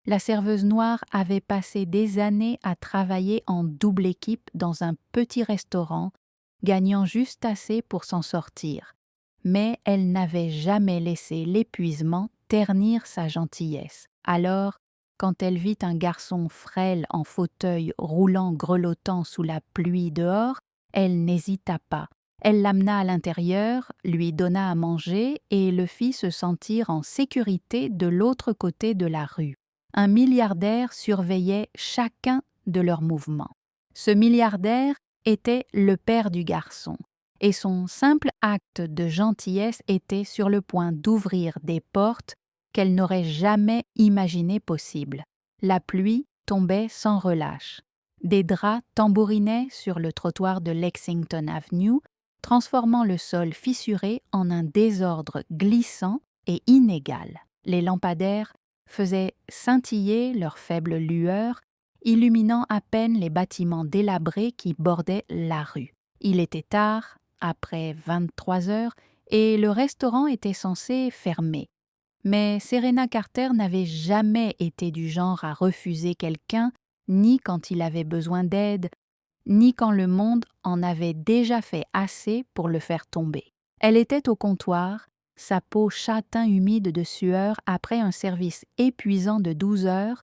La serveuse noire avait passé des années à travailler en double équipe dans un petit restaurant, gagnant juste assez pour s'en sortir. Mais elle n'avait jamais laissé l'épuisement ternir sa gentillesse. Alors, quand elle vit un garçon frêle en fauteuil roulant grelottant sous la pluie dehors, elle n'hésita pas. Elle l'amena à l'intérieur, lui donna à manger et le fit se sentir en sécurité de l'autre côté de la rue. Un milliardaire surveillait chacun de leurs mouvements. Ce milliardaire était le père du garçon, et son simple acte de gentillesse était sur le point d'ouvrir des portes qu'elle n'aurait jamais imaginées possibles. La pluie tombait sans relâche. Des draps tambourinaient sur le trottoir de Lexington Avenue, transformant le sol fissuré en un désordre glissant et inégal. Les lampadaires faisaient scintiller leurs faibles lueurs, illuminant à peine les bâtiments délabrés qui bordaient la rue. Il était tard, après 23 heures, et le restaurant était censé fermer. Mais Serena Carter n'avait jamais été du genre à refuser quelqu'un, ni quand il avait besoin d'aide, ni quand le monde en avait déjà fait assez pour le faire tomber. Elle était au comptoir, sa peau châtain humide de sueur après un service épuisant de 12 heures,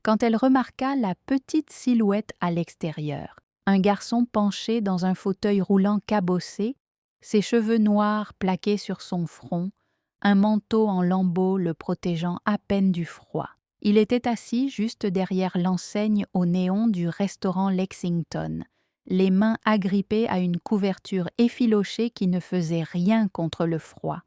quand elle remarqua la petite silhouette à l'extérieur. Un garçon penché dans un fauteuil roulant cabossé, ses cheveux noirs plaqués sur son front, un manteau en lambeaux le protégeant à peine du froid. Il était assis juste derrière l'enseigne au néon du restaurant Lexington, les mains agrippées à une couverture effilochée qui ne faisait rien contre le froid.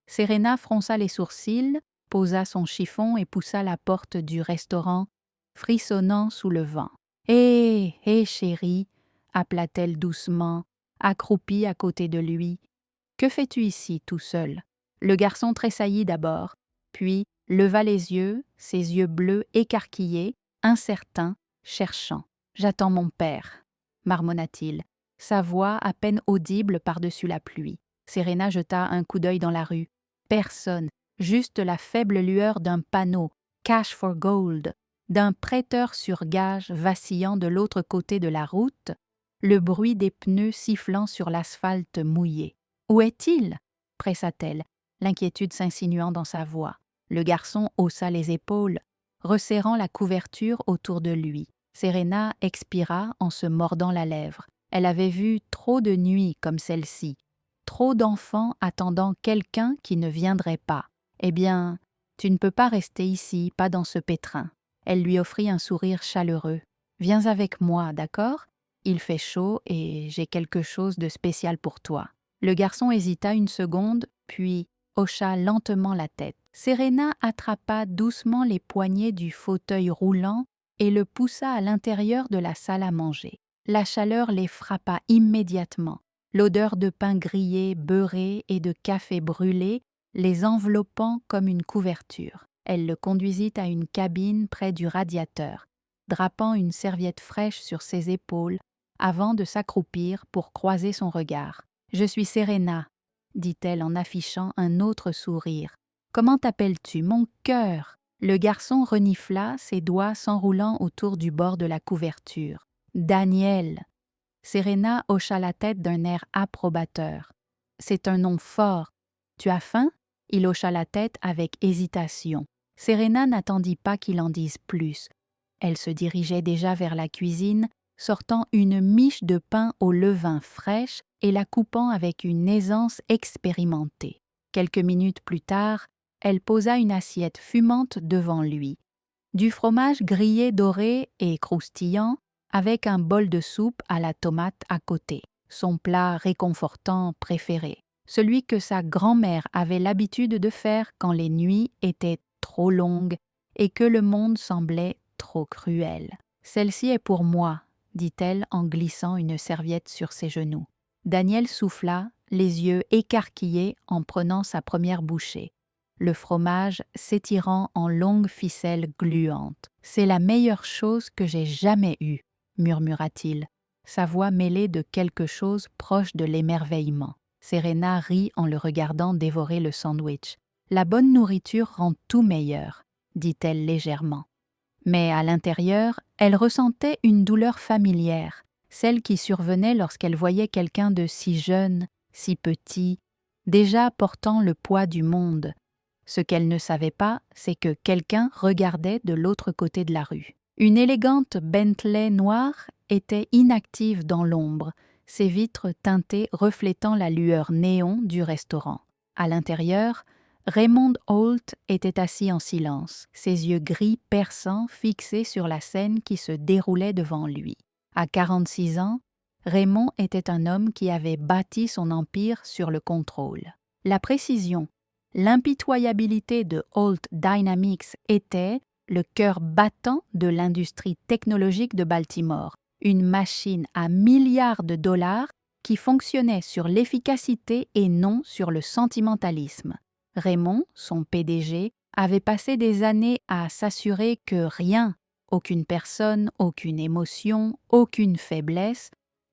Serena fronça les sourcils, posa son chiffon et poussa la porte du restaurant, frissonnant sous le vent. « Hé, hé, chérie !» appela-t-elle doucement, accroupie à côté de lui. « Que fais-tu ici, tout seul ?» Le garçon tressaillit d'abord, puis leva les yeux, ses yeux bleus écarquillés, incertains, cherchants. « J'attends mon père », marmonna-t-il, sa voix à peine audible par-dessus la pluie. Serena jeta un coup d'œil dans la rue. Personne, juste la faible lueur d'un panneau « Cash for Gold », d'un prêteur sur gage vacillant de l'autre côté de la route, le bruit des pneus sifflant sur l'asphalte mouillé. « Où est-il » pressa-t-elle, l'inquiétude s'insinuant dans sa voix. Le garçon haussa les épaules, resserrant la couverture autour de lui. Serena expira en se mordant la lèvre. Elle avait vu trop de nuits comme celle-ci, trop d'enfants attendant quelqu'un qui ne viendrait pas. « Eh bien, tu ne peux pas rester ici, pas dans ce pétrin. » Elle lui offrit un sourire chaleureux. « Viens avec moi, d'accord ? Il fait chaud et j'ai quelque chose de spécial pour toi. » Le garçon hésita une seconde, puis hocha lentement la tête. Serena attrapa doucement les poignées du fauteuil roulant et le poussa à l'intérieur de la salle à manger. La chaleur les frappa immédiatement, l'odeur de pain grillé, beurré et de café brûlé les enveloppant comme une couverture. Elle le conduisit à une cabine près du radiateur, drapant une serviette fraîche sur ses épaules avant de s'accroupir pour croiser son regard. « Je suis Serena », dit-elle en affichant un autre sourire. « Comment t'appelles-tu, mon cœur ?» Le garçon renifla, ses doigts s'enroulant autour du bord de la couverture. « Daniel !» Serena hocha la tête d'un air approbateur. « C'est un nom fort. Tu as faim ?» Il hocha la tête avec hésitation. Serena n'attendit pas qu'il en dise plus. Elle se dirigeait déjà vers la cuisine, sortant une miche de pain au levain fraîche et la coupant avec une aisance expérimentée. Quelques minutes plus tard, elle posa une assiette fumante devant lui. Du fromage grillé doré et croustillant, avec un bol de soupe à la tomate à côté, son plat réconfortant préféré, celui que sa grand-mère avait l'habitude de faire quand les nuits étaient trop longues et que le monde semblait trop cruel. « Celle-ci est pour moi », dit-elle en glissant une serviette sur ses genoux. Daniel souffla, les yeux écarquillés en prenant sa première bouchée, le fromage s'étirant en longues ficelles gluantes. « C'est la meilleure chose que j'ai jamais eue », murmura-t-il, sa voix mêlée de quelque chose proche de l'émerveillement. Serena rit en le regardant dévorer le sandwich. « La bonne nourriture rend tout meilleur », dit-elle légèrement. Mais à l'intérieur, elle ressentait une douleur familière, celle qui survenait lorsqu'elle voyait quelqu'un de si jeune, si petit, déjà portant le poids du monde. Ce qu'elle ne savait pas, c'est que quelqu'un regardait de l'autre côté de la rue. Une élégante Bentley noire était inactive dans l'ombre, ses vitres teintées reflétant la lueur néon du restaurant. À l'intérieur, Raymond Holt était assis en silence, ses yeux gris perçants fixés sur la scène qui se déroulait devant lui. À 46 ans, Raymond était un homme qui avait bâti son empire sur le contrôle. La précision, l'impitoyabilité de Holt Dynamics étaient le cœur battant de l'industrie technologique de Baltimore, une machine à milliards de dollars qui fonctionnait sur l'efficacité et non sur le sentimentalisme. Raymond, son PDG, avait passé des années à s'assurer que rien, aucune personne, aucune émotion, aucune faiblesse,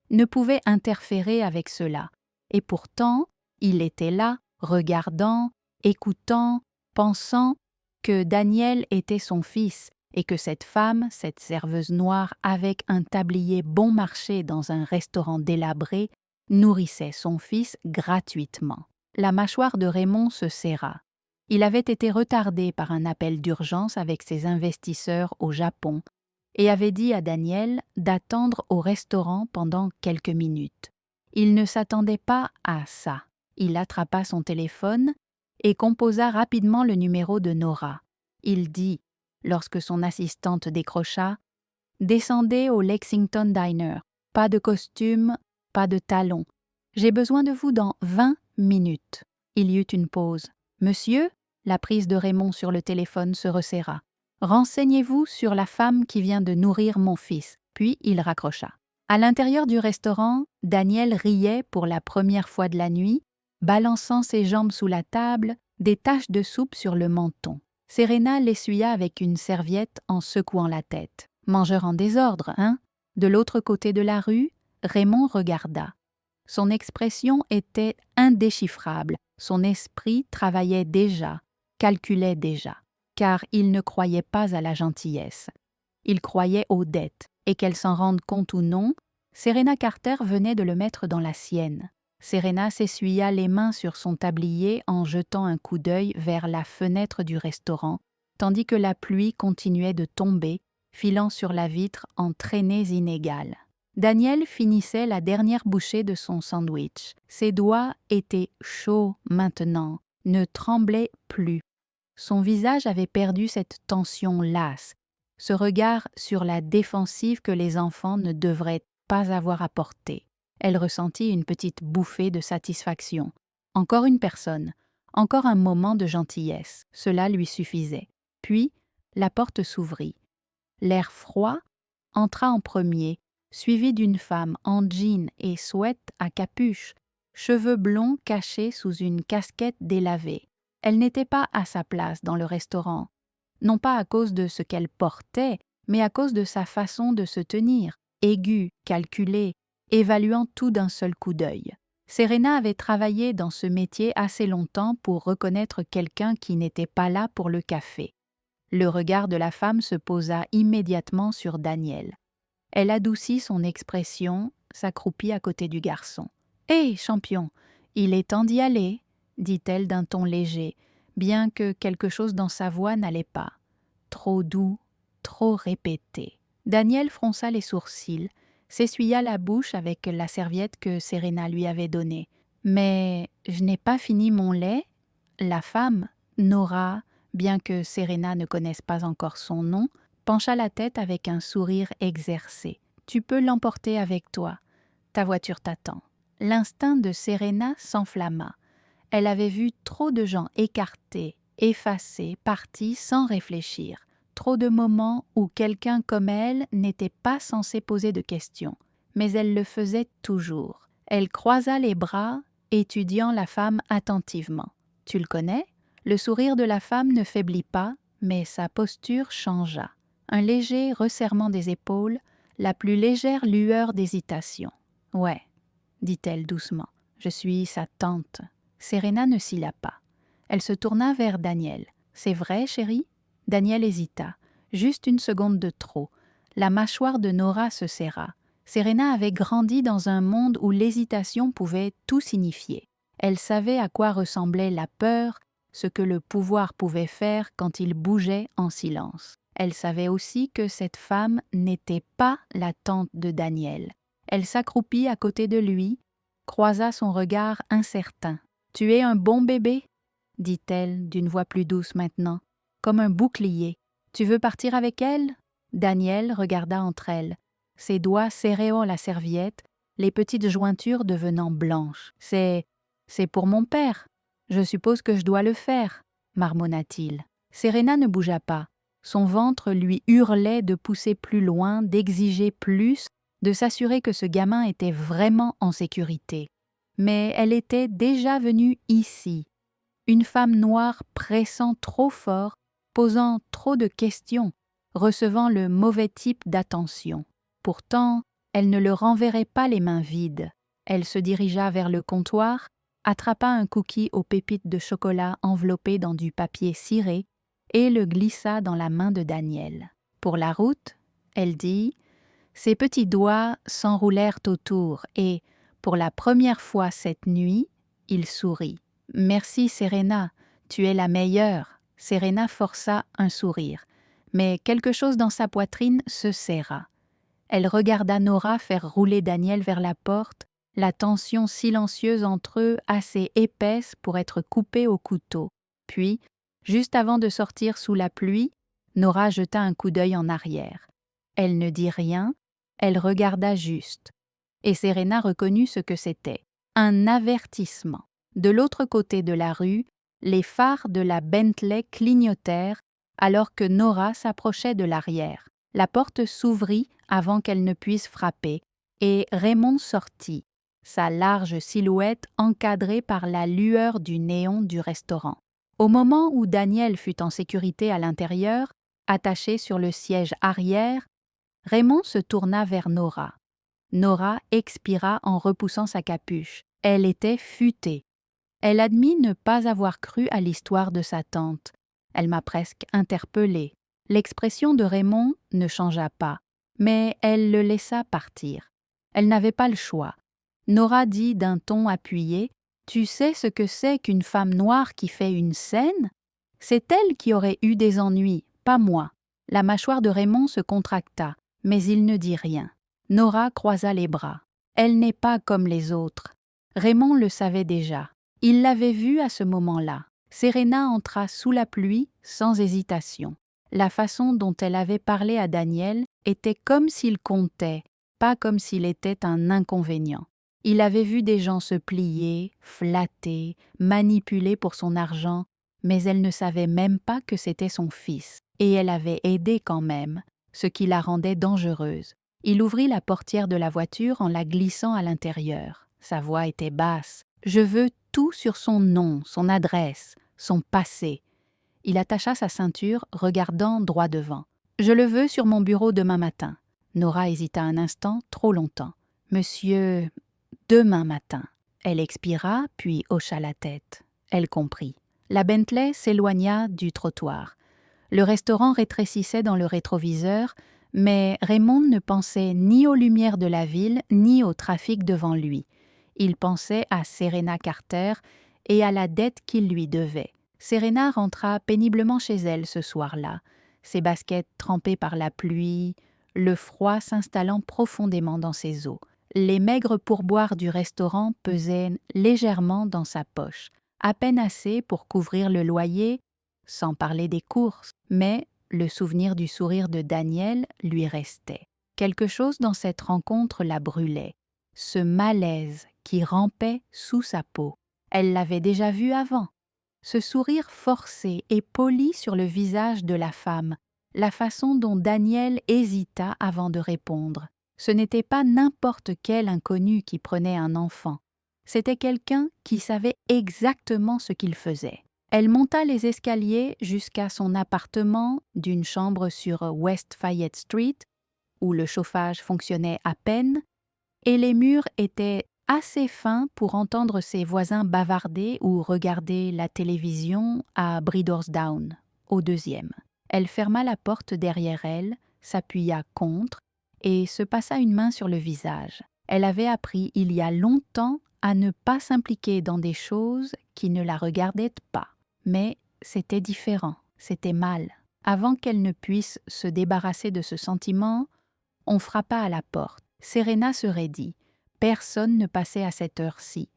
ne pouvait interférer avec cela. Et pourtant, il était là, regardant, écoutant, pensant que Daniel était son fils et que cette femme, cette serveuse noire avec un tablier bon marché dans un restaurant délabré, nourrissait son fils gratuitement. La mâchoire de Raymond se serra. Il avait été retardé par un appel d'urgence avec ses investisseurs au Japon et avait dit à Daniel d'attendre au restaurant pendant quelques minutes. Il ne s'attendait pas à ça. Il attrapa son téléphone et composa rapidement le numéro de Nora. Il dit, lorsque son assistante décrocha, « Descendez au Lexington Diner. Pas de costume, pas de talons. J'ai besoin de vous dans 20 minutes. » Il y eut une pause. « Monsieur ?» La prise de Raymond sur le téléphone se resserra. « Renseignez-vous sur la femme qui vient de nourrir mon fils. » Puis il raccrocha. À l'intérieur du restaurant, Daniel riait pour la première fois de la nuit, balançant ses jambes sous la table, des taches de soupe sur le menton. Serena l'essuya avec une serviette en secouant la tête. « Mangeur en désordre, hein ?» De l'autre côté de la rue, Raymond regarda. Son expression était indéchiffrable, son esprit travaillait déjà, calculait déjà, car il ne croyait pas à la gentillesse. Il croyait aux dettes, et qu'elle s'en rende compte ou non, Serena Carter venait de le mettre dans la sienne. Serena s'essuya les mains sur son tablier en jetant un coup d'œil vers la fenêtre du restaurant, tandis que la pluie continuait de tomber, filant sur la vitre en traînées inégales. Daniel finissait la dernière bouchée de son sandwich. Ses doigts étaient chauds maintenant, ne tremblaient plus. Son visage avait perdu cette tension lasse, ce regard sur la défensive que les enfants ne devraient pas avoir à porter. Elle ressentit une petite bouffée de satisfaction. Encore une personne, encore un moment de gentillesse, cela lui suffisait. Puis, la porte s'ouvrit. L'air froid entra en premier, suivi d'une femme en jean et sweat à capuche, cheveux blonds cachés sous une casquette délavée. Elle n'était pas à sa place dans le restaurant, non pas à cause de ce qu'elle portait, mais à cause de sa façon de se tenir, aiguë, calculée, évaluant tout d'un seul coup d'œil. Serena avait travaillé dans ce métier assez longtemps pour reconnaître quelqu'un qui n'était pas là pour le café. Le regard de la femme se posa immédiatement sur Daniel. Elle adoucit son expression, s'accroupit à côté du garçon. « Hé, champion, il est temps d'y aller », dit-elle d'un ton léger, bien que quelque chose dans sa voix n'allait pas. Trop doux, trop répété. Daniel fronça les sourcils, s'essuya la bouche avec la serviette que Serena lui avait donnée. « Mais je n'ai pas fini mon lait ?» La femme, Nora, bien que Serena ne connaisse pas encore son nom, pencha la tête avec un sourire exercé. « Tu peux l'emporter avec toi. Ta voiture t'attend. » L'instinct de Serena s'enflamma. Elle avait vu trop de gens écartés, effacés, partis sans réfléchir. Trop de moments où quelqu'un comme elle n'était pas censé poser de questions. Mais elle le faisait toujours. Elle croisa les bras, étudiant la femme attentivement. « Tu le connais ?» Le sourire de la femme ne faiblit pas, mais sa posture changea. Un léger resserrement des épaules, la plus légère lueur d'hésitation. « Ouais, » dit-elle doucement, « je suis sa tante. » Serena ne s'ila pas. Elle se tourna vers Daniel. « C'est vrai, chérie ?» Daniel hésita. Juste une seconde de trop. La mâchoire de Nora se serra. Serena avait grandi dans un monde où l'hésitation pouvait tout signifier. Elle savait à quoi ressemblait la peur, ce que le pouvoir pouvait faire quand il bougeait en silence. Elle savait aussi que cette femme n'était pas la tante de Daniel. Elle s'accroupit à côté de lui, croisa son regard incertain. « Tu es un bon bébé ?» dit-elle d'une voix plus douce maintenant, comme un bouclier. « Tu veux partir avec elle ?» Daniel regarda entre elles, ses doigts serrant la serviette, les petites jointures devenant blanches. « C'est pour mon père. Je suppose que je dois le faire, » marmonna-t-il. Serena ne bougea pas. Son ventre lui hurlait de pousser plus loin, d'exiger plus, de s'assurer que ce gamin était vraiment en sécurité. Mais elle était déjà venue ici. Une femme noire pressant trop fort, posant trop de questions, recevant le mauvais type d'attention. Pourtant, elle ne le renverrait pas les mains vides. Elle se dirigea vers le comptoir, attrapa un cookie aux pépites de chocolat enveloppé dans du papier ciré et le glissa dans la main de Daniel. Pour la route, elle dit, ses petits doigts s'enroulèrent autour et, pour la première fois cette nuit, il sourit. « Merci, Serena, tu es la meilleure. » Serena força un sourire, mais quelque chose dans sa poitrine se serra. Elle regarda Nora faire rouler Daniel vers la porte, la tension silencieuse entre eux assez épaisse pour être coupée au couteau. Puis, juste avant de sortir sous la pluie, Nora jeta un coup d'œil en arrière. Elle ne dit rien, elle regarda juste. Et Serena reconnut ce que c'était. Un avertissement. De l'autre côté de la rue, les phares de la Bentley clignotèrent alors que Nora s'approchait de l'arrière. La porte s'ouvrit avant qu'elle ne puisse frapper, et Raymond sortit, sa large silhouette encadrée par la lueur du néon du restaurant. Au moment où Daniel fut en sécurité à l'intérieur, attaché sur le siège arrière, Raymond se tourna vers Nora. Nora expira en repoussant sa capuche. Elle était futée. Elle admit ne pas avoir cru à l'histoire de sa tante. Elle m'a presque interpellée. L'expression de Raymond ne changea pas, mais elle le laissa partir. Elle n'avait pas le choix. Nora dit d'un ton appuyé, « Tu sais ce que c'est qu'une femme noire qui fait une scène ? C'est elle qui aurait eu des ennuis, pas moi. » La mâchoire de Raymond se contracta, mais il ne dit rien. Nora croisa les bras. Elle n'est pas comme les autres. Raymond le savait déjà. Il l'avait vue à ce moment-là. Serena entra sous la pluie sans hésitation. La façon dont elle avait parlé à Daniel était comme s'il comptait, pas comme s'il était un inconvénient. Il avait vu des gens se plier, flatter, manipuler pour son argent, mais elle ne savait même pas que c'était son fils. Et elle avait aidé quand même, ce qui la rendait dangereuse. Il ouvrit la portière de la voiture en la glissant à l'intérieur. Sa voix était basse. « Je veux tout sur son nom, son adresse, son passé. » Il attacha sa ceinture, regardant droit devant. « Je le veux sur mon bureau demain matin. » Nora hésita un instant, trop longtemps. « Monsieur, demain matin. » Elle expira, puis hocha la tête. Elle comprit. La Bentley s'éloigna du trottoir. Le restaurant rétrécissait dans le rétroviseur, mais Raymond ne pensait ni aux lumières de la ville, ni au trafic devant lui. Il pensait à Serena Carter et à la dette qu'il lui devait. Serena rentra péniblement chez elle ce soir-là, ses baskets trempées par la pluie, le froid s'installant profondément dans ses os. Les maigres pourboires du restaurant pesaient légèrement dans sa poche, à peine assez pour couvrir le loyer, sans parler des courses, mais le souvenir du sourire de Daniel lui restait. Quelque chose dans cette rencontre la brûlait, ce malaise qui rampait sous sa peau. Elle l'avait déjà vu avant. Ce sourire forcé et poli sur le visage de la femme, la façon dont Daniel hésita avant de répondre. Ce n'était pas n'importe quel inconnu qui prenait un enfant. C'était quelqu'un qui savait exactement ce qu'il faisait. Elle monta les escaliers jusqu'à son appartement d'une chambre sur West Fayette Street, où le chauffage fonctionnait à peine, et les murs étaient assez fins pour entendre ses voisins bavarder ou regarder la télévision à Bridersdown, au 2e. Elle ferma la porte derrière elle, s'appuya contre et se passa une main sur le visage. Elle avait appris il y a longtemps à ne pas s'impliquer dans des choses qui ne la regardaient pas. Mais c'était différent, c'était mal. Avant qu'elle ne puisse se débarrasser de ce sentiment, on frappa à la porte. Serena se raidit. Personne ne passait à cette heure-ci.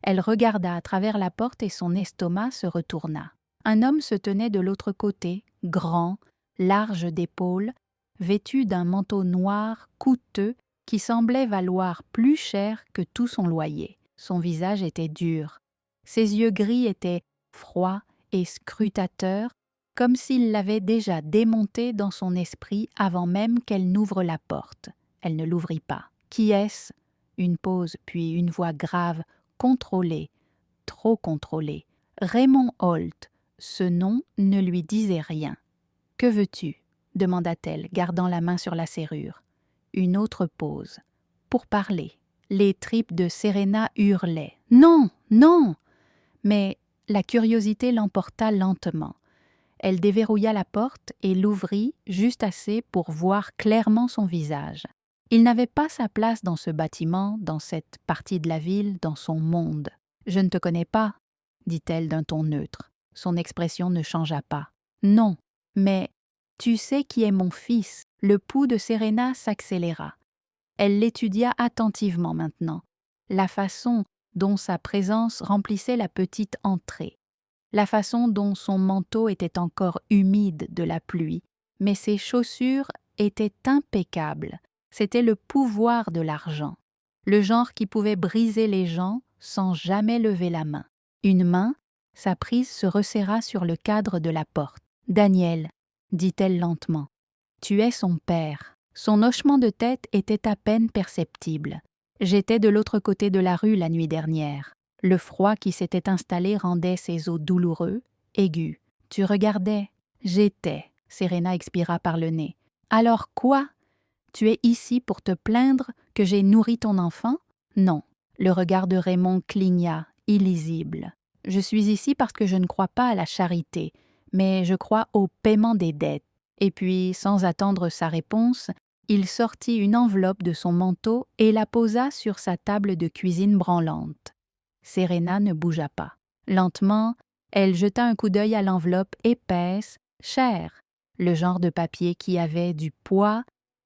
Elle regarda à travers la porte et son estomac se retourna. Un homme se tenait de l'autre côté, grand, large d'épaules, vêtu d'un manteau noir coûteux qui semblait valoir plus cher que tout son loyer. Son visage était dur. Ses yeux gris étaient froids et scrutateurs, comme s'il l'avait déjà démonté dans son esprit avant même qu'elle n'ouvre la porte. Elle ne l'ouvrit pas. « Qui est-ce » Une pause, puis une voix grave, contrôlée, trop contrôlée. « Raymond Holt. » Ce nom ne lui disait rien. « Que veux-tu » demanda-t-elle, gardant la main sur la serrure. Une autre pause. « Pour parler. » Les tripes de Serena hurlaient. « Non, non !» Mais la curiosité l'emporta lentement. Elle déverrouilla la porte et l'ouvrit juste assez pour voir clairement son visage. Il n'avait pas sa place dans ce bâtiment, dans cette partie de la ville, dans son monde. « Je ne te connais pas, » dit-elle d'un ton neutre. Son expression ne changea pas. « Non, mais tu sais qui est mon fils. » Le pouls de Serena s'accéléra. Elle l'étudia attentivement maintenant. La façon dont sa présence remplissait la petite entrée. La façon dont son manteau était encore humide de la pluie, mais ses chaussures étaient impeccables. C'était le pouvoir de l'argent, le genre qui pouvait briser les gens sans jamais lever la main. Une main, sa prise se resserra sur le cadre de la porte. « Daniel, » dit-elle lentement, « tu es son père. » Son hochement de tête était à peine perceptible. « J'étais de l'autre côté de la rue la nuit dernière. » Le froid qui s'était installé rendait ses os douloureux, aigus. « Tu regardais. »« J'étais. » Serena expira par le nez. « Alors quoi? Tu es ici pour te plaindre que j'ai nourri ton enfant? » « Non. » Le regard de Raymond cligna, illisible. « Je suis ici parce que je ne crois pas à la charité, mais je crois au paiement des dettes. » Et puis, sans attendre sa réponse, il sortit une enveloppe de son manteau et la posa sur sa table de cuisine branlante. Serena ne bougea pas. Lentement, elle jeta un coup d'œil à l'enveloppe épaisse, chère, le genre de papier qui avait du poids,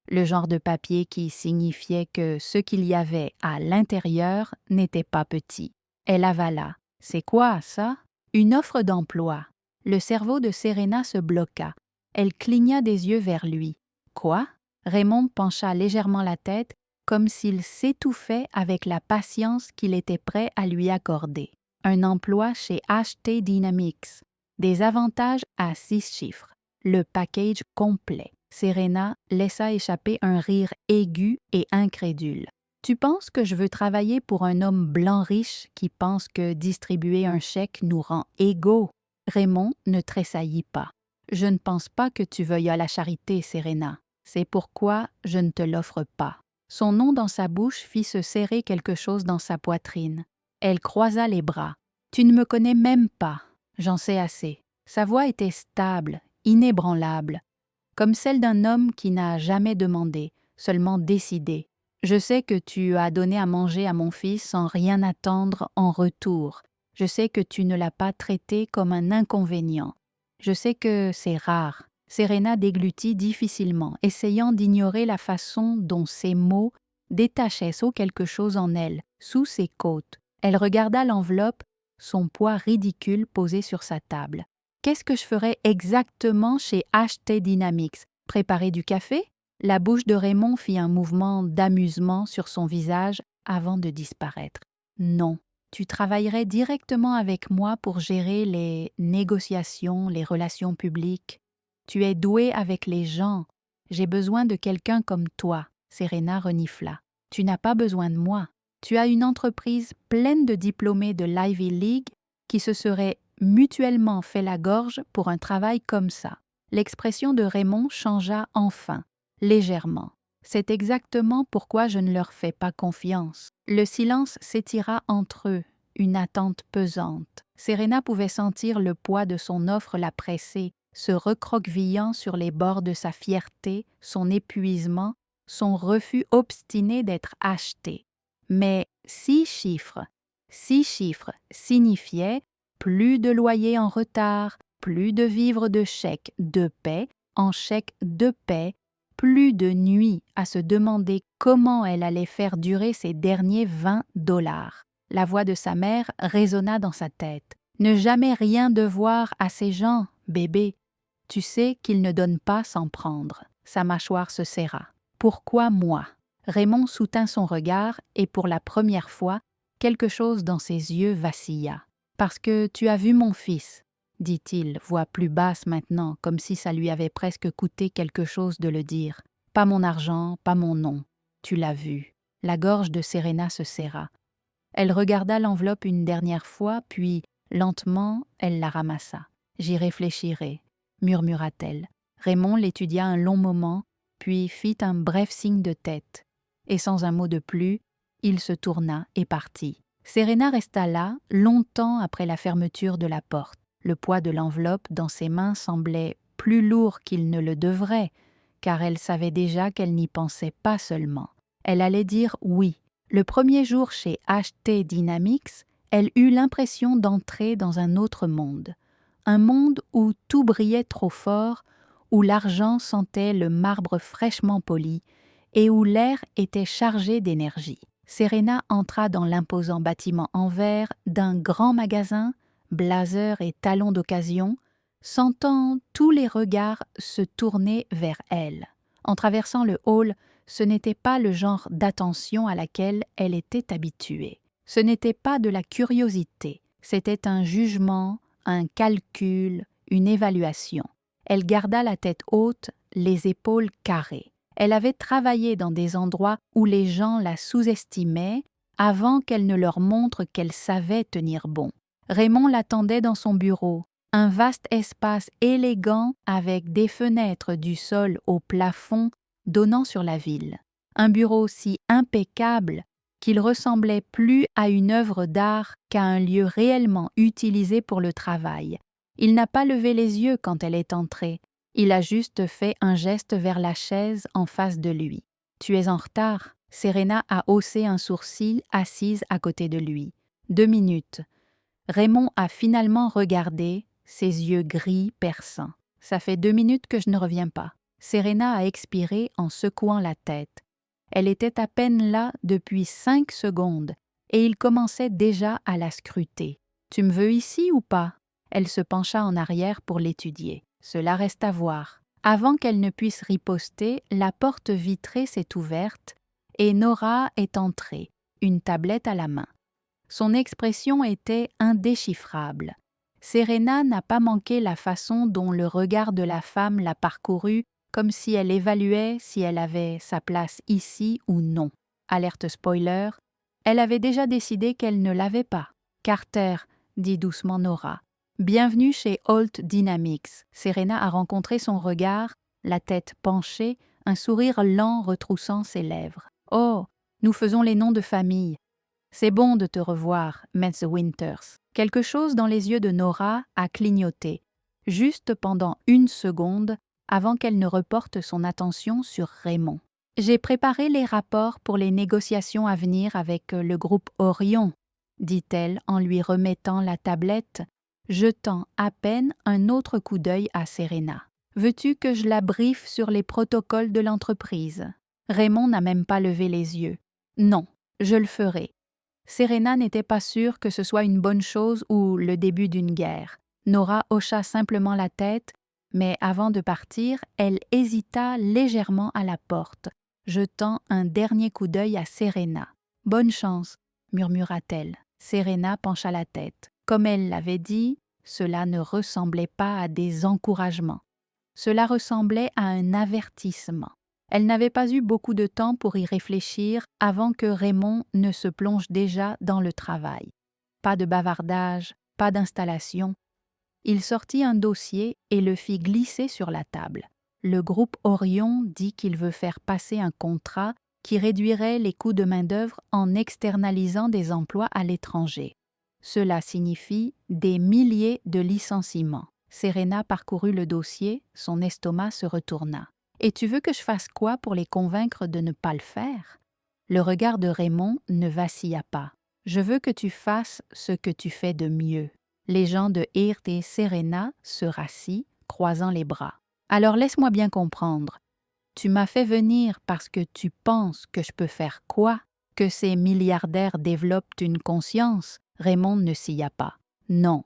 le genre de papier qui signifiait que ce qu'il y avait à l'intérieur n'était pas petit. Elle avala. « C'est quoi, ça? » Une offre d'emploi. Le cerveau de Serena se bloqua. Elle cligna des yeux vers lui. « Quoi? » Raymond pencha légèrement la tête, comme s'il s'étouffait avec la patience qu'il était prêt à lui accorder. Un emploi chez HT Dynamics. Des avantages à 6 chiffres. Le package complet. Serena laissa échapper un rire aigu et incrédule. « Tu penses que je veux travailler pour un homme blanc riche qui pense que distribuer un chèque nous rend égaux? » Raymond ne tressaillit pas. « Je ne pense pas que tu veuilles à la charité, Serena. C'est pourquoi je ne te l'offre pas. » Son nom dans sa bouche fit se serrer quelque chose dans sa poitrine. Elle croisa les bras. « Tu ne me connais même pas. J'en sais assez. » Sa voix était stable, inébranlable, comme celle d'un homme qui n'a jamais demandé, seulement décidé. « Je sais que tu as donné à manger à mon fils sans rien attendre en retour. Je sais que tu ne l'as pas traité comme un inconvénient. Je sais que c'est rare. » Serena déglutit difficilement, essayant d'ignorer la façon dont ces mots détachaient quelque chose en elle, sous ses côtes. Elle regarda l'enveloppe, son poids ridicule posé sur sa table. Qu'est-ce que je ferais exactement chez HT Dynamics? Préparer du café? La bouche de Raymond fit un mouvement d'amusement sur son visage avant de disparaître. Non, tu travaillerais directement avec moi pour gérer les négociations, les relations publiques. Tu es doué avec les gens. J'ai besoin de quelqu'un comme toi. Serena renifla. Tu n'as pas besoin de moi. Tu as une entreprise pleine de diplômés de l'Ivy League qui se seraient mutuellement fait la gorge pour un travail comme ça. L'expression de Raymond changea enfin, légèrement. C'est exactement pourquoi je ne leur fais pas confiance. Le silence s'étira entre eux, une attente pesante. Serena pouvait sentir le poids de son offre la presser, se recroquevillant sur les bords de sa fierté, son épuisement, son refus obstiné d'être acheté. Mais 6 chiffres signifiaient plus de loyer en retard, plus de vivres de chèques de paie en chèques de paie, plus de nuits à se demander comment elle allait faire durer ces derniers 20 $. La voix de sa mère résonna dans sa tête. « Ne jamais rien devoir à ces gens, bébé. Tu sais qu'ils ne donnent pas sans prendre. » Sa mâchoire se serra. « Pourquoi moi ?» Raymond soutint son regard et pour la première fois, quelque chose dans ses yeux vacilla. « Parce que tu as vu mon fils, » dit-il, voix plus basse maintenant, comme si ça lui avait presque coûté quelque chose de le dire. « Pas mon argent, pas mon nom. Tu l'as vu. » La gorge de Serena se serra. Elle regarda l'enveloppe une dernière fois, puis, lentement, elle la ramassa. « J'y réfléchirai, » murmura-t-elle. Raymond l'étudia un long moment, puis fit un bref signe de tête. Et sans un mot de plus, il se tourna et partit. Serena resta là, longtemps après la fermeture de la porte. Le poids de l'enveloppe dans ses mains semblait plus lourd qu'il ne le devrait, car elle savait déjà qu'elle n'y pensait pas seulement. Elle allait dire oui. Le premier jour chez HT Dynamics, elle eut l'impression d'entrer dans un autre monde. Un monde où tout brillait trop fort, où l'argent sentait le marbre fraîchement poli et où l'air était chargé d'énergie. Serena entra dans l'imposant bâtiment en verre d'un grand magasin, blazer et talons d'occasion, sentant tous les regards se tourner vers elle. En traversant le hall, ce n'était pas le genre d'attention à laquelle elle était habituée. Ce n'était pas de la curiosité, c'était un jugement, un calcul, une évaluation. Elle garda la tête haute, les épaules carrées. Elle avait travaillé dans des endroits où les gens la sous-estimaient avant qu'elle ne leur montre qu'elle savait tenir bon. Raymond l'attendait dans son bureau, un vaste espace élégant avec des fenêtres du sol au plafond donnant sur la ville. Un bureau si impeccable qu'il ressemblait plus à une œuvre d'art qu'à un lieu réellement utilisé pour le travail. Il n'a pas levé les yeux quand elle est entrée. Il a juste fait un geste vers la chaise en face de lui. « Tu es en retard ?» Serena a haussé un sourcil, assise à côté de lui. 2 minutes. Raymond a finalement regardé, ses yeux gris perçants. « Ça fait 2 minutes que je ne reviens pas. » Serena a expiré en secouant la tête. Elle était à peine là depuis 5 secondes et il commençait déjà à la scruter. « Tu me veux ici ou pas ?» Elle se pencha en arrière pour l'étudier. Cela reste à voir. Avant qu'elle ne puisse riposter, la porte vitrée s'est ouverte et Nora est entrée, une tablette à la main. Son expression était indéchiffrable. Serena n'a pas manqué la façon dont le regard de la femme l'a parcourue, comme si elle évaluait si elle avait sa place ici ou non. Alerte spoiler, elle avait déjà décidé qu'elle ne l'avait pas. « Carter », dit doucement Nora. « Bienvenue chez Holt Dynamics. » Serena a rencontré son regard, la tête penchée, un sourire lent retroussant ses lèvres. « Oh, nous faisons les noms de famille. C'est bon de te revoir, Mrs. Winters. » Quelque chose dans les yeux de Nora a clignoté, juste pendant 1 seconde avant qu'elle ne reporte son attention sur Raymond. « J'ai préparé les rapports pour les négociations à venir avec le groupe Orion, » dit-elle en lui remettant la tablette, jetant à peine un autre coup d'œil à Serena. « Veux-tu que je la briefe sur les protocoles de l'entreprise ?» Raymond n'a même pas levé les yeux. « Non, je le ferai. » Serena n'était pas sûre que ce soit une bonne chose ou le début d'une guerre. Nora hocha simplement la tête, mais avant de partir, elle hésita légèrement à la porte, jetant un dernier coup d'œil à Serena. « Bonne chance », murmura-t-elle. Serena pencha la tête. Comme elle l'avait dit, cela ne ressemblait pas à des encouragements. Cela ressemblait à un avertissement. Elle n'avait pas eu beaucoup de temps pour y réfléchir avant que Raymond ne se plonge déjà dans le travail. Pas de bavardage, pas d'installation. Il sortit un dossier et le fit glisser sur la table. Le groupe Orion dit qu'il veut faire passer un contrat qui réduirait les coûts de main-d'œuvre en externalisant des emplois à l'étranger. Cela signifie des milliers de licenciements. Serena parcourut le dossier, son estomac se retourna. « Et tu veux que je fasse quoi pour les convaincre de ne pas le faire ?» Le regard de Raymond ne vacilla pas. « Je veux que tu fasses ce que tu fais de mieux. » Les gens de Hirt et Serena se rassit, croisant les bras. « Alors laisse-moi bien comprendre. Tu m'as fait venir parce que tu penses que je peux faire quoi? Que ces milliardaires développent une conscience? » Raymond ne sia pas. « Non.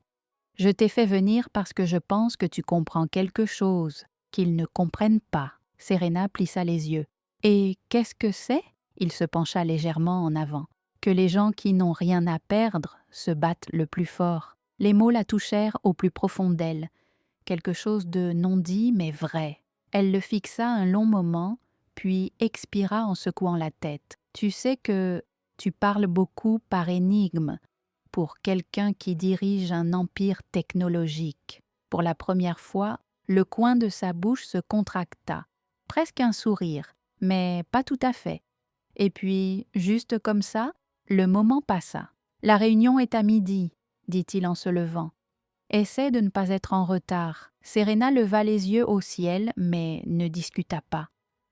Je t'ai fait venir parce que je pense que tu comprends quelque chose, qu'ils ne comprennent pas. » Serena plissa les yeux. « Et qu'est-ce que c'est ?» Il se pencha légèrement en avant. « Que les gens qui n'ont rien à perdre se battent le plus fort. » Les mots la touchèrent au plus profond d'elle. Quelque chose de non dit mais vrai. Elle le fixa un long moment, puis expira en secouant la tête. « Tu sais que tu parles beaucoup par énigme pour quelqu'un qui dirige un empire technologique. » Pour la première fois, le coin de sa bouche se contracta. Presque un sourire, mais pas tout à fait. Et puis, juste comme ça, le moment passa. « La réunion est à midi, » dit-il en se levant. « Essaie de ne pas être en retard. » Serena leva les yeux au ciel, mais ne discuta pas.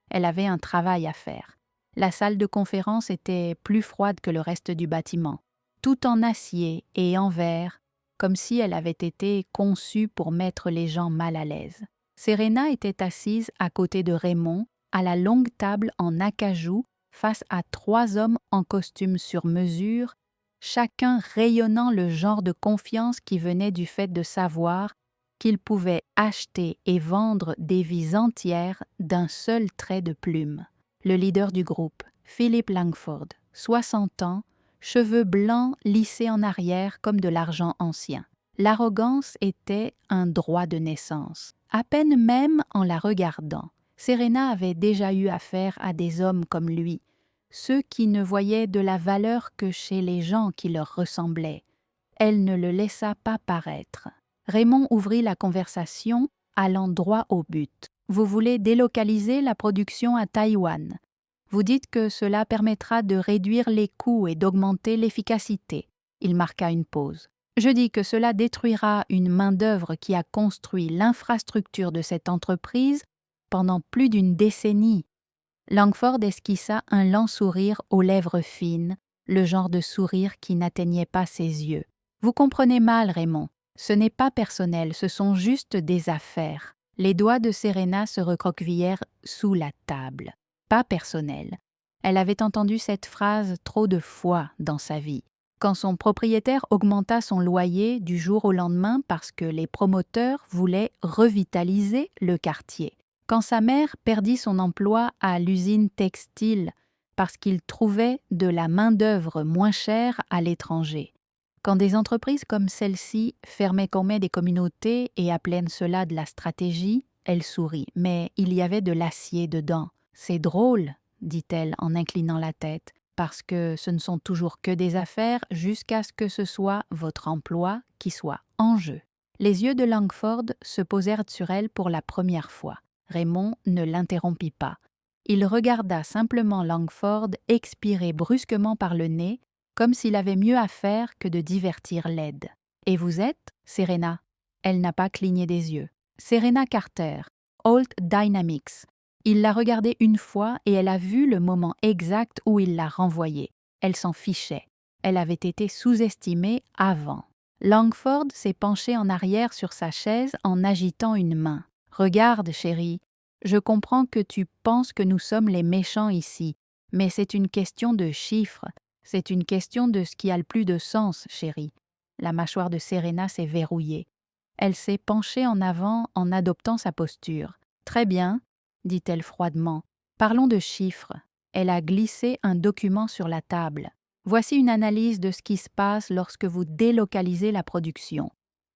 Elle avait un travail à faire. La salle de conférence était plus froide que le reste du bâtiment, tout en acier et en verre, comme si elle avait été conçue pour mettre les gens mal à l'aise. Serena était assise à côté de Raymond, à la longue table en acajou, face à 3 hommes en costume sur mesure, chacun rayonnant le genre de confiance qui venait du fait de savoir qu'ils pouvaient acheter et vendre des vies entières d'un seul trait de plume. Le leader du groupe, Philip Langford, 60 ans, cheveux blancs lissés en arrière comme de l'argent ancien. L'arrogance était un droit de naissance. À peine même en la regardant, Serena avait déjà eu affaire à des hommes comme lui, ceux qui ne voyaient de la valeur que chez les gens qui leur ressemblaient. Elle ne le laissa pas paraître. Raymond ouvrit la conversation, allant droit au but. « Vous voulez délocaliser la production à Taïwan. Vous dites que cela permettra de réduire les coûts et d'augmenter l'efficacité. » Il marqua une pause. « Je dis que cela détruira une main-d'œuvre qui a construit l'infrastructure de cette entreprise pendant plus d'une décennie. » Langford esquissa un lent sourire aux lèvres fines, le genre de sourire qui n'atteignait pas ses yeux. « Vous comprenez mal, Raymond. Ce n'est pas personnel, ce sont juste des affaires. » Les doigts de Serena se recroquevillèrent sous la table. Pas personnel. Elle avait entendu cette phrase trop de fois dans sa vie. Quand son propriétaire augmenta son loyer du jour au lendemain parce que les promoteurs voulaient revitaliser le quartier. Quand sa mère perdit son emploi à l'usine textile parce qu'il trouvait de la main-d'œuvre moins chère à l'étranger. Quand des entreprises comme celle-ci fermaient comme des communautés et appelaient cela de la stratégie, elle sourit, mais il y avait de l'acier dedans. « C'est drôle, » dit-elle en inclinant la tête, parce que ce ne sont toujours que des affaires jusqu'à ce que ce soit votre emploi qui soit en jeu. Les yeux de Langford se posèrent sur elle pour la première fois. Raymond ne l'interrompit pas. Il regarda simplement Langford expirer brusquement par le nez, comme s'il avait mieux à faire que de divertir Led. « Et vous êtes, Serena ?» Elle n'a pas cligné des yeux. « Serena Carter, Holt Dynamics. » Il l'a regardée une fois et elle a vu le moment exact où il l'a renvoyée. Elle s'en fichait. Elle avait été sous-estimée avant. Langford s'est penché en arrière sur sa chaise en agitant une main. « Regarde, chérie, je comprends que tu penses que nous sommes les méchants ici, mais c'est une question de chiffres. C'est une question de ce qui a le plus de sens, chérie. » La mâchoire de Serena s'est verrouillée. Elle s'est penchée en avant en adoptant sa posture. « Très bien, » dit-elle froidement. « Parlons de chiffres. » Elle a glissé un document sur la table. « Voici une analyse de ce qui se passe lorsque vous délocalisez la production.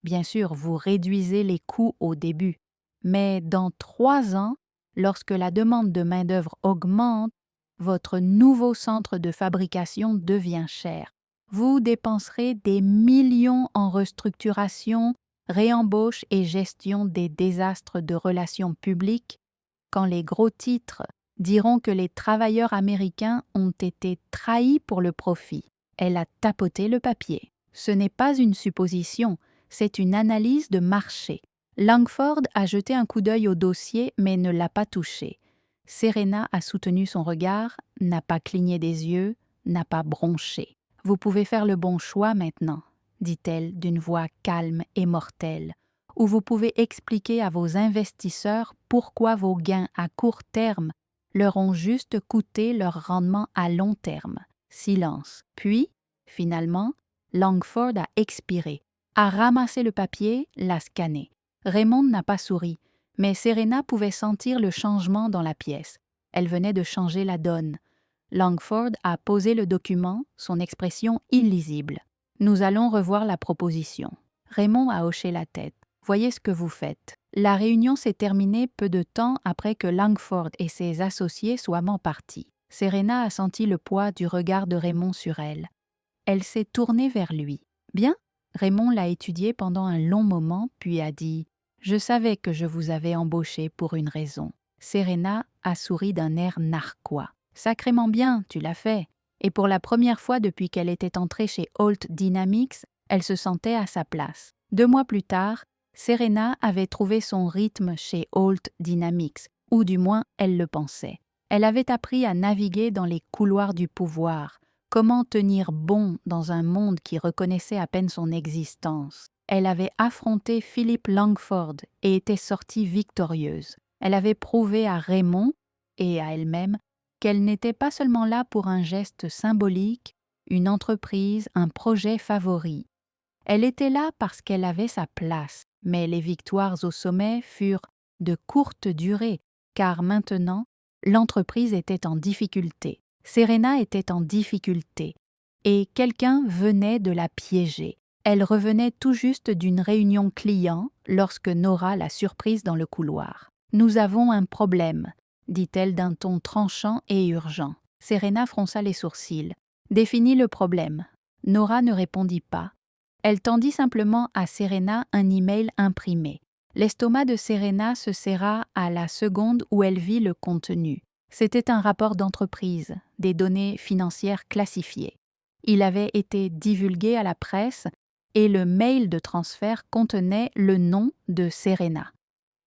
Bien sûr, vous réduisez les coûts au début. Mais dans 3 ans, lorsque la demande de main-d'œuvre augmente, votre nouveau centre de fabrication devient cher. Vous dépenserez des millions en restructuration, réembauche et gestion des désastres de relations publiques, quand les gros titres diront que les travailleurs américains ont été trahis pour le profit. » Elle a tapoté le papier. « Ce n'est pas une supposition, c'est une analyse de marché. » Langford a jeté un coup d'œil au dossier mais ne l'a pas touché. Serena a soutenu son regard, n'a pas cligné des yeux, n'a pas bronché. « Vous pouvez faire le bon choix maintenant », dit-elle d'une voix calme et mortelle, « ou vous pouvez expliquer à vos investisseurs pourquoi vos gains à court terme leur ont juste coûté leur rendement à long terme. » Silence. Puis, finalement, Langford a expiré, a ramassé le papier, l'a scanné. Raymond n'a pas souri, mais Serena pouvait sentir le changement dans la pièce. Elle venait de changer la donne. Langford a posé le document, son expression illisible. « Nous allons revoir la proposition. » Raymond a hoché la tête. « Voyez ce que vous faites. » La réunion s'est terminée peu de temps après que Langford et ses associés soient partis. Serena a senti le poids du regard de Raymond sur elle. Elle s'est tournée vers lui. « Bien ?» Raymond l'a étudié pendant un long moment, puis a dit « Je savais que je vous avais embauché pour une raison. » Serena a souri d'un air narquois. « Sacrément bien, tu l'as fait. » Et pour la première fois depuis qu'elle était entrée chez Holt Dynamics, elle se sentait à sa place. 2 mois plus tard, Serena avait trouvé son rythme chez Holt Dynamics, ou du moins elle le pensait. Elle avait appris à naviguer dans les couloirs du pouvoir, comment tenir bon dans un monde qui reconnaissait à peine son existence. Elle avait affronté Philip Langford et était sortie victorieuse. Elle avait prouvé à Raymond et à elle-même qu'elle n'était pas seulement là pour un geste symbolique, une entreprise, un projet favori. Elle était là parce qu'elle avait sa place, mais les victoires au sommet furent de courte durée, car maintenant, l'entreprise était en difficulté. Serena était en difficulté, et quelqu'un venait de la piéger. Elle revenait tout juste d'une réunion client lorsque Nora l'a surprise dans le couloir. « Nous avons un problème », dit-elle d'un ton tranchant et urgent. Serena fronça les sourcils. « Définis le problème. » Nora ne répondit pas. Elle tendit simplement à Serena un email imprimé. L'estomac de Serena se serra à la seconde où elle vit le contenu. C'était un rapport d'entreprise, des données financières classifiées. Il avait été divulgué à la presse et le mail de transfert contenait le nom de Serena.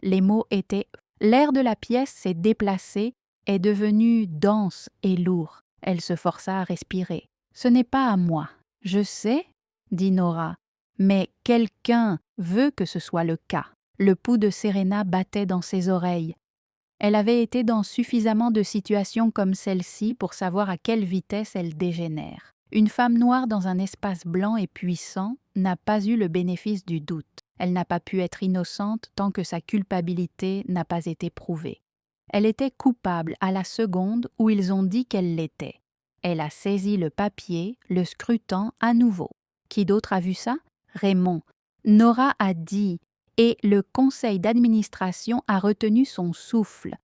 Les mots étaient « L'air de la pièce s'est déplacé, est devenu dense et lourd. » Elle se força à respirer. « Ce n'est pas à moi. Je sais, » dit Nora, « mais quelqu'un veut que ce soit le cas. » Le pouls de Serena battait dans ses oreilles. Elle avait été dans suffisamment de situations comme celle-ci pour savoir à quelle vitesse elle dégénère. Une femme noire dans un espace blanc et puissant n'a pas eu le bénéfice du doute. Elle n'a pas pu être innocente tant que sa culpabilité n'a pas été prouvée. Elle était coupable à la seconde où ils ont dit qu'elle l'était. Elle a saisi le papier, le scrutant à nouveau. Qui d'autre a vu ça? Raymond. Nora a dit, et le conseil d'administration a retenu son souffle.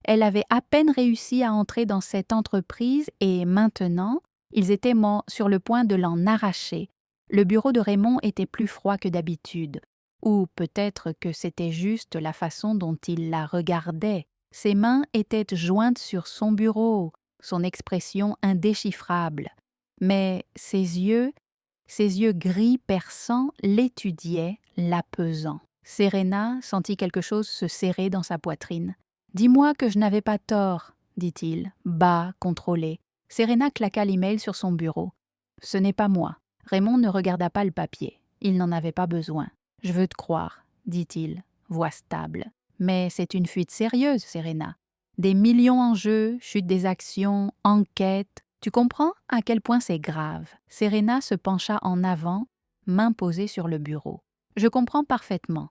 Elle avait à peine réussi à entrer dans cette entreprise et maintenant, ils étaient sur le point de l'en arracher. Le bureau de Raymond était plus froid que d'habitude. Ou peut-être que c'était juste la façon dont il la regardait. Ses mains étaient jointes sur son bureau, son expression indéchiffrable. Mais ses yeux gris perçants l'étudiaient, l'apaisant. Serena sentit quelque chose se serrer dans sa poitrine. « Dis-moi que je n'avais pas tort, » dit-il, bas, contrôlé. Serena claqua l'email sur son bureau. « Ce n'est pas moi. » Raymond ne regarda pas le papier. Il n'en avait pas besoin. « Je veux te croire, » dit-il, voix stable. « Mais c'est une fuite sérieuse, Serena. Des millions en jeu, chute des actions, enquête. Tu comprends à quel point c'est grave. » Serena se pencha en avant, main posée sur le bureau. « Je comprends parfaitement.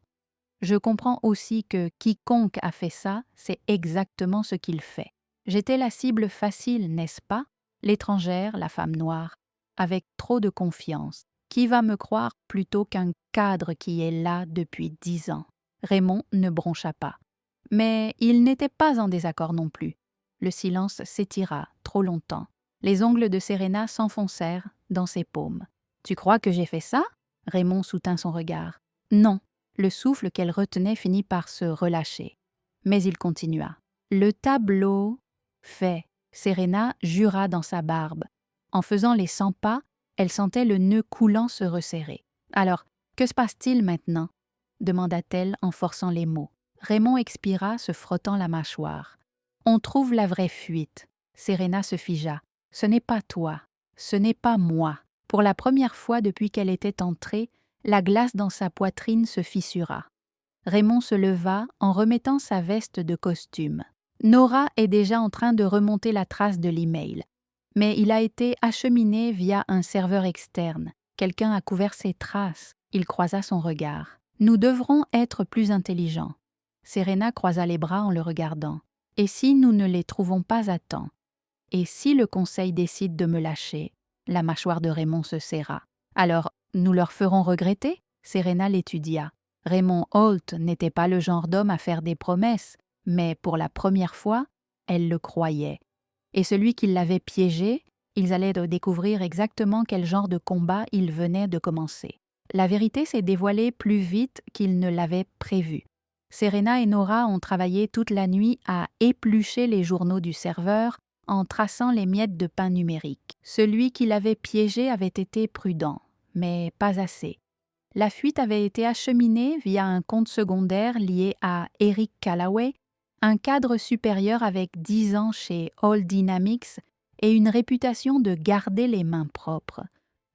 Je comprends aussi que quiconque a fait ça, c'est exactement ce qu'il fait. J'étais la cible facile, n'est-ce pas? L'étrangère, la femme noire, avec trop de confiance. Qui va me croire plutôt qu'un cadre qui est là depuis 10 ans? » Raymond ne broncha pas. Mais il n'était pas en désaccord non plus. Le silence s'étira trop longtemps. Les ongles de Serena s'enfoncèrent dans ses paumes. « Tu crois que j'ai fait ça? » Raymond soutint son regard. « Non. » Le souffle qu'elle retenait finit par se relâcher. Mais il continua. « Le tableau fait. » Serena jura dans sa barbe. En faisant les 100 pas, elle sentait le nœud coulant se resserrer. « Alors, que se passe-t-il maintenant? » demanda-t-elle en forçant les mots. Raymond expira, se frottant la mâchoire. On trouve la vraie fuite. Serena se figea. Ce n'est pas toi, ce n'est pas moi. Pour la première fois depuis qu'elle était entrée, la glace dans sa poitrine se fissura. Raymond se leva en remettant sa veste de costume. Nora est déjà en train de remonter la trace de l'email, mais il a été acheminé via un serveur externe. Quelqu'un a couvert ses traces. Il croisa son regard. Nous devrons être plus intelligents. Serena croisa les bras en le regardant. Et si nous ne les trouvons pas à temps? Et si le conseil décide de me lâcher? La mâchoire de Raymond se serra. Alors, nous leur ferons regretter? Serena l'étudia. Raymond Holt n'était pas le genre d'homme à faire des promesses, mais pour la première fois, elle le croyait. Et celui qui l'avait piégé, ils allaient découvrir exactement quel genre de combat il venait de commencer. La vérité s'est dévoilée plus vite qu'ils ne l'avaient prévu. Serena et Nora ont travaillé toute la nuit à éplucher les journaux du serveur en traçant les miettes de pain numérique. Celui qui l'avait piégé avait été prudent, mais pas assez. La fuite avait été acheminée via un compte secondaire lié à Eric Callaway, un cadre supérieur avec 10 ans chez All Dynamics et une réputation de garder les mains propres,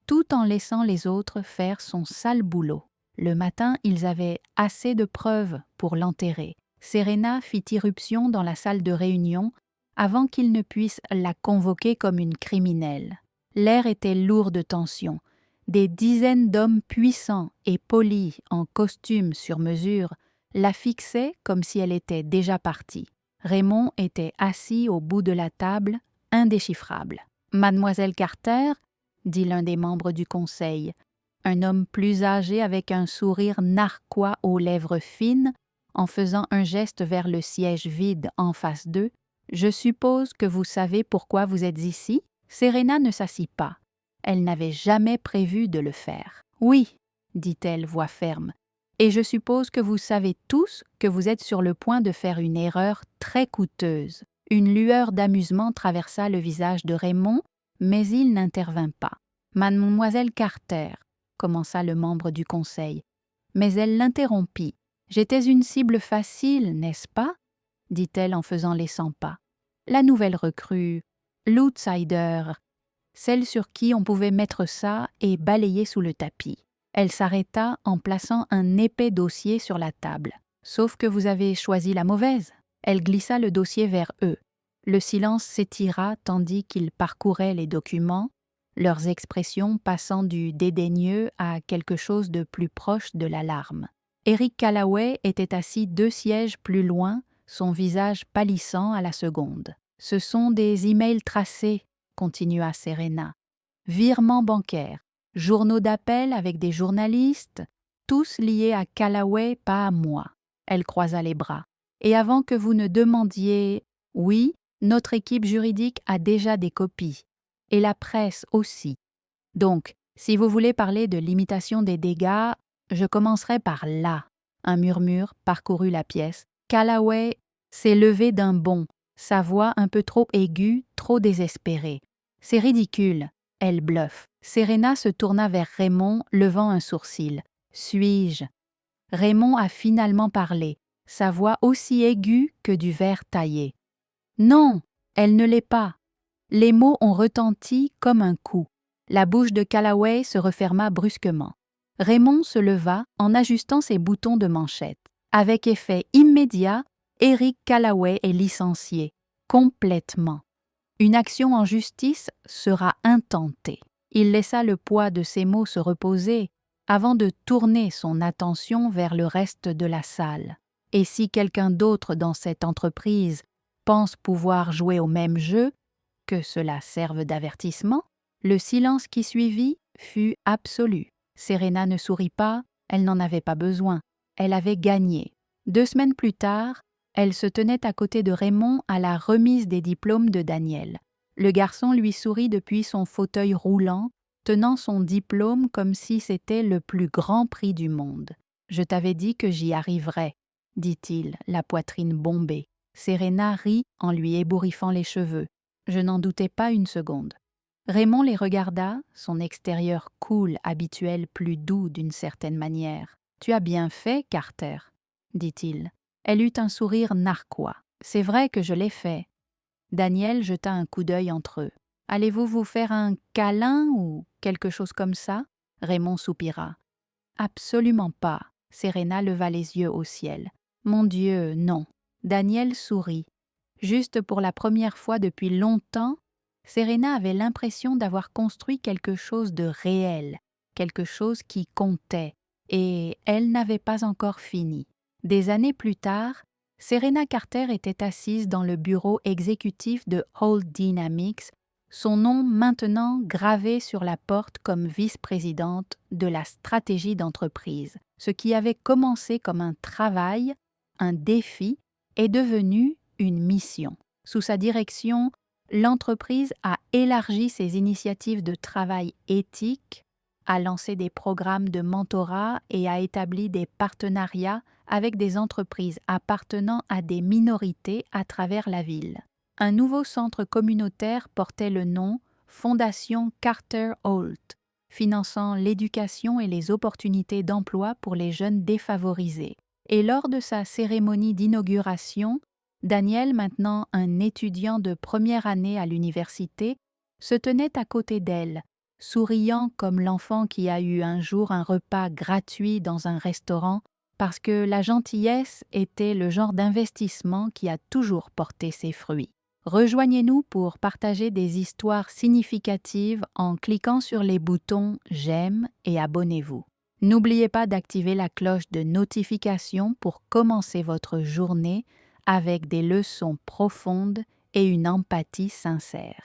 tout en laissant les autres faire son sale boulot. Le matin, ils avaient assez de preuves pour l'enterrer. Serena fit irruption dans la salle de réunion avant qu'ils ne puissent la convoquer comme une criminelle. L'air était lourd de tension. Des dizaines d'hommes puissants et polis en costume sur mesure la fixaient comme si elle était déjà partie. Raymond était assis au bout de la table, indéchiffrable. « Mademoiselle Carter ?» dit l'un des membres du conseil, un homme plus âgé avec un sourire narquois aux lèvres fines, en faisant un geste vers le siège vide en face d'eux. « Je suppose que vous savez pourquoi vous êtes ici ?» Serena ne s'assit pas. Elle n'avait jamais prévu de le faire. « Oui, » dit-elle, voix ferme, « et je suppose que vous savez tous que vous êtes sur le point de faire une erreur très coûteuse. » Une lueur d'amusement traversa le visage de Raymond, mais il n'intervint pas. « Mademoiselle Carter, » commença le membre du conseil, mais elle l'interrompit. « J'étais une cible facile, n'est-ce pas ?» dit-elle en faisant les 100 pas. « La nouvelle recrue, l'outsider, celle sur qui on pouvait mettre ça et balayer sous le tapis. » Elle s'arrêta en plaçant un épais dossier sur la table. « Sauf que vous avez choisi la mauvaise. » Elle glissa le dossier vers eux. Le silence s'étira tandis qu'ils parcouraient les documents, leurs expressions passant du dédaigneux à quelque chose de plus proche de l'alarme. Eric Callaway était assis 2 sièges plus loin, son visage pâlissant à la seconde. « Ce sont des emails tracés, » continua Serena. « Virements bancaires, journaux d'appel avec des journalistes, tous liés à Callaway, pas à moi. » Elle croisa les bras. « Et avant que vous ne demandiez, oui, notre équipe juridique a déjà des copies. Et la presse aussi. Donc, si vous voulez parler de limitation des dégâts, je commencerai par là. » Un murmure parcourut la pièce. Callaway s'est levé d'un bond, sa voix un peu trop aiguë, trop désespérée. « C'est ridicule. » Elle bluffe. Serena se tourna vers Raymond, levant un sourcil. « Suis-je » Raymond a finalement parlé, sa voix aussi aiguë que du verre taillé. « Non, elle ne l'est pas. » Les mots ont retenti comme un coup. La bouche de Callaway se referma brusquement. Raymond se leva en ajustant ses boutons de manchette. Avec effet immédiat, Eric Callaway est licencié. Complètement. Une action en justice sera intentée. Il laissa le poids de ses mots se reposer avant de tourner son attention vers le reste de la salle. Et si quelqu'un d'autre dans cette entreprise pense pouvoir jouer au même jeu, que cela serve d'avertissement, le silence qui suivit fut absolu. Serena ne sourit pas, elle n'en avait pas besoin. Elle avait gagné. 2 semaines plus tard, elle se tenait à côté de Raymond à la remise des diplômes de Daniel. Le garçon lui sourit depuis son fauteuil roulant, tenant son diplôme comme si c'était le plus grand prix du monde. « Je t'avais dit que j'y arriverais, » dit-il, la poitrine bombée. Serena rit en lui ébouriffant les cheveux. Je n'en doutais pas une seconde. Raymond les regarda, son extérieur cool habituel plus doux d'une certaine manière. Tu as bien fait, Carter, dit-il. Elle eut un sourire narquois. C'est vrai que je l'ai fait. Daniel jeta un coup d'œil entre eux. Allez-vous vous faire un câlin ou quelque chose comme ça? Raymond soupira. Absolument pas. Serena leva les yeux au ciel. Mon Dieu, non. Daniel sourit. Juste pour la première fois depuis longtemps, Serena avait l'impression d'avoir construit quelque chose de réel, quelque chose qui comptait, et elle n'avait pas encore fini. Des années plus tard, Serena Carter était assise dans le bureau exécutif de Holt Dynamics, son nom maintenant gravé sur la porte comme vice-présidente de la stratégie d'entreprise. Ce qui avait commencé comme un travail, un défi, est devenu une mission. Sous sa direction, l'entreprise a élargi ses initiatives de travail éthique, a lancé des programmes de mentorat et a établi des partenariats avec des entreprises appartenant à des minorités à travers la ville. Un nouveau centre communautaire portait le nom Fondation Carter Holt, finançant l'éducation et les opportunités d'emploi pour les jeunes défavorisés. Et lors de sa cérémonie d'inauguration, Daniel, maintenant un étudiant de première année à l'université, se tenait à côté d'elle, souriant comme l'enfant qui a eu un jour un repas gratuit dans un restaurant parce que la gentillesse était le genre d'investissement qui a toujours porté ses fruits. Rejoignez-nous pour partager des histoires significatives en cliquant sur les boutons « J'aime » et « Abonnez-vous ». N'oubliez pas d'activer la cloche de notification pour commencer votre journée avec des leçons profondes et une empathie sincère.